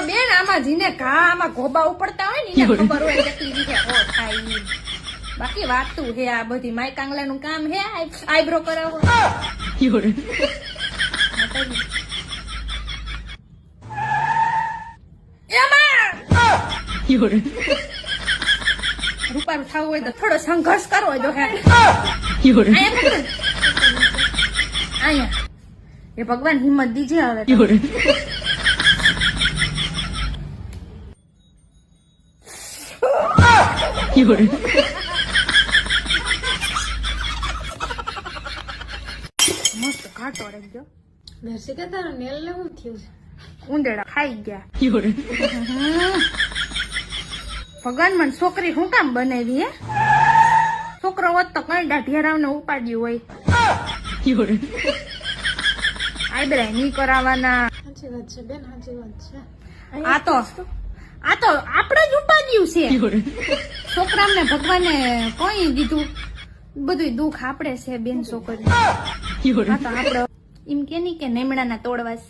બેન આમાં જીને ઘા આમાં ગોબા ઉપડતા હોય ને એને ખબર હોય કેટલી રીતે હો થાય ઈ. બાકી વાતું હે આ બધી માય કાંગલાનું કામ હે આઈબ્રો કરાવો રૂપારું થવું હોય તો થોડો સંઘર્ષ કરવો જો હે અહીંયા એ ભગવાન હિંમત દીજે હવે મસ્ત ઘાટો રહી ગયો દર્શિકા તારો નેલ ને શું થયું છે? ઉંદેડા ખાઈ ગયા ભગવાન મને છોકરી શું કામ બનાવી હે છોકરો હોત તો કઈ દાઢિયારાવ ને ઉપાડ્યું હોય આઈબ્રા નહીં કરાવવાના સાચી વાત છે બેન, સાચી વાત છે. આ તો આપણે જ ઉપાડ્યું છે છોકરાને ભગવાને કોઈ દીધું બધું દુઃખ આપણે છે બેન છોકરી આ તો આપડે એમ કે નઈ કે નેમડાના તોડવાસ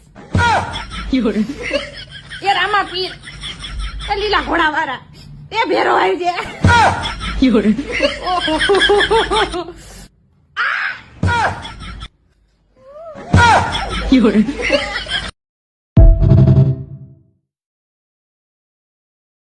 એ રામા પીર એ લીલા ઘોડા વાળા એ ભેરો આવી જાય